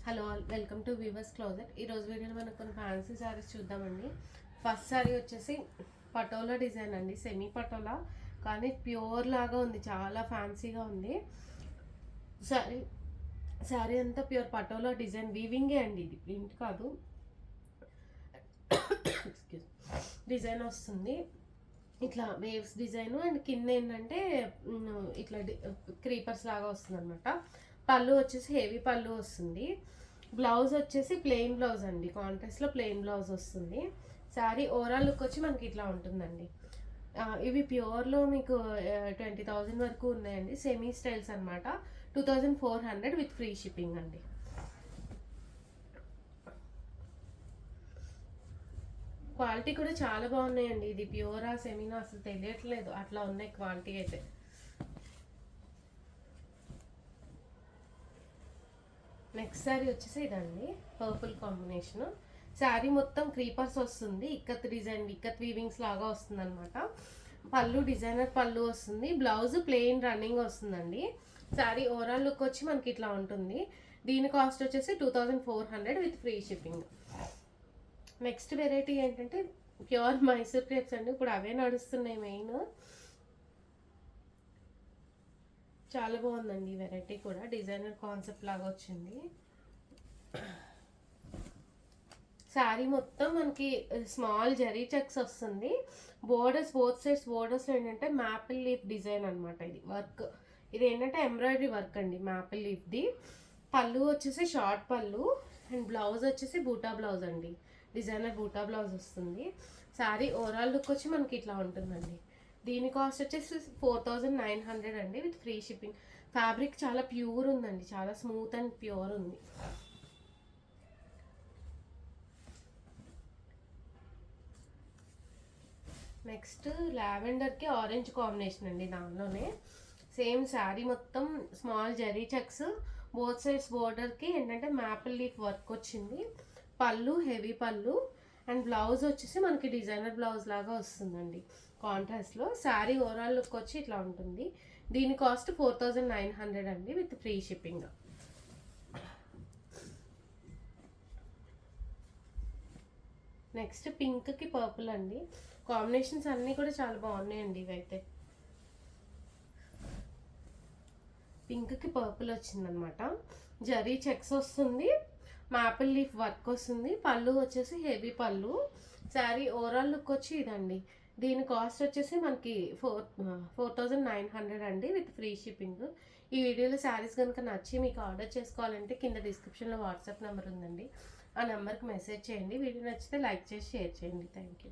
Hello all, welcome to weavers closet. ఈరోజు వీడియోలో మనం కొన్ని ఫ్యాన్సీ శారీస్ చూద్దామండి. ఫస్ట్ శారీ వచ్చేసి పటోలా డిజైన్ అండి, సెమీ పటోలా కానీ ప్యూర్ లాగా ఉంది, చాలా ఫ్యాన్సీగా ఉంది. శారీ శారీ అంతా ప్యూర్ పటోలా డిజైన్, వీవింగే అండి, ఇది ప్రింట్ కాదు. డిజైన్ వస్తుంది ఇట్లా వేవ్స్ డిజైన్, అండ్ కింద ఏంటంటే ఇట్లా క్రీపర్స్ లాగా వస్తుంది అనమాట. పళ్ళు వచ్చేసి హెవీ పళ్ళు వస్తుంది. బ్లౌజ్ వచ్చేసి ప్లెయిన్ బ్లౌజ్ అండి, కాంట్రాస్ట్లో ప్లెయిన్ బ్లౌజ్ వస్తుంది. శారీ ఓవరాల్ లుక్ వచ్చి మనకి ఇట్లా ఉంటుందండి. ఇవి ప్యూర్లో మీకు 20,000 వరకు ఉన్నాయండి. సెమీ స్టైల్స్ అనమాట. 2,400 విత్ ఫ్రీ షిప్పింగ్ అండి. క్వాలిటీ కూడా చాలా బాగున్నాయండి. ఇది ప్యూరా సెమీనా అసలు తెలియట్లేదు, అట్లా ఉన్నాయి క్వాలిటీ అయితే. నెక్స్ట్ శారీ వచ్చేసి ఇదండి, పర్పుల్ కాంబినేషన్. శారీ మొత్తం క్రీపర్స్ వస్తుంది, ఇక్కత్ డిజైన్, ఇక్కత్ వీవింగ్స్ లాగా వస్తుంది అనమాట. పళ్ళు డిజైనర్ పళ్ళు వస్తుంది. బ్లౌజ్ ప్లెయిన్ రన్నింగ్ వస్తుందండి. శారీ ఓవరాల్ లుక్ వచ్చి మనకి ఇట్లా ఉంటుంది. దీని కాస్ట్ వచ్చేసి 2,400 with free shipping. Next variety ఏంటంటే ప్యూర్ మైసూర్ క్రేప్స్ అండి, ఇప్పుడు అవే నడుస్తున్నాయి మెయిన్. చాలా బాగుందండి ఈ వెరైటీ కూడా, డిజైనర్ కాన్సెప్ట్ లాగా వచ్చింది. శారీ మొత్తం మనకి స్మాల్ జరీ చెక్స్ వస్తుంది. బోర్డర్స్ బోత్ సైడ్స్ బోర్డర్స్ ఏంటంటే మ్యాపిల్ లీఫ్ డిజైన్ అనమాట. ఇది వర్క్, ఇది ఏంటంటే ఎంబ్రాయిడరీ వర్క్ అండి, మ్యాపిల్ లీఫ్ది. పళ్ళు వచ్చేసి షార్ట్ పళ్ళు, అండ్ బ్లౌజ్ వచ్చేసి బూటా బ్లౌజ్ అండి, డిజైనర్ బూటా బ్లౌజ్ వస్తుంది. శారీ ఓవరాల్ లుక్ వచ్చి మనకి ఇట్లా ఉంటుందండి. దీని కాస్ట్ వచ్చేసి 4,900 అండి విత్ ఫ్రీ షిప్పింగ్. ఫ్యాబ్రిక్ చాలా ప్యూర్ ఉందండి, చాలా స్మూత్ అండ్ ప్యూర్ ఉంది. నెక్స్ట్ లావెండర్కి ఆరెంజ్ కాంబినేషన్ అండి, దానిలోనే సేమ్ శారీ మొత్తం small zari checks, both sides బోర్డర్కి ఏంటంటే మ్యాపిల్ లీఫ్ వర్క్ వచ్చింది. పళ్ళు హెవీ పళ్ళు, అండ్ బ్లౌజ్ వచ్చేసి మనకి డిజైనర్ బ్లౌజ్ లాగా వస్తుందండి కాంట్రాస్ట్లో. శారీ ఓవరాల్ లుక్ వచ్చి ఇట్లా ఉంటుంది. దీని కాస్ట్ 4,900 అండి విత్ ఫ్రీ షిప్పింగ్. నెక్స్ట్ పింక్కి పర్పుల్ అండి, కాంబినేషన్స్ అన్నీ కూడా చాలా బాగున్నాయండి. ఇవైతే పింక్కి పర్పుల్ వచ్చిందనమాట. జరీ చెక్స్ వస్తుంది, మాపిల్ లీఫ్ వర్క్ వస్తుంది. పళ్ళు వచ్చేసి హెవీ పళ్ళు. శారీ ఓవరాల్ లుక్ వచ్చి ఇదండి. దీని కాస్ట్ వచ్చేసి మనకి 4,900 అండి విత్ ఫ్రీ షిప్పింగ్. ఈ వీడియోలో శారీస్ కనుక నచ్చి మీకు ఆర్డర్ చేసుకోవాలంటే కింద డిస్క్రిప్షన్లో వాట్సాప్ నెంబర్ ఉందండి, ఆ నెంబర్కి మెసేజ్ చేయండి. వీడియో నచ్చితే లైక్ చేసి షేర్ చేయండి. Thank you.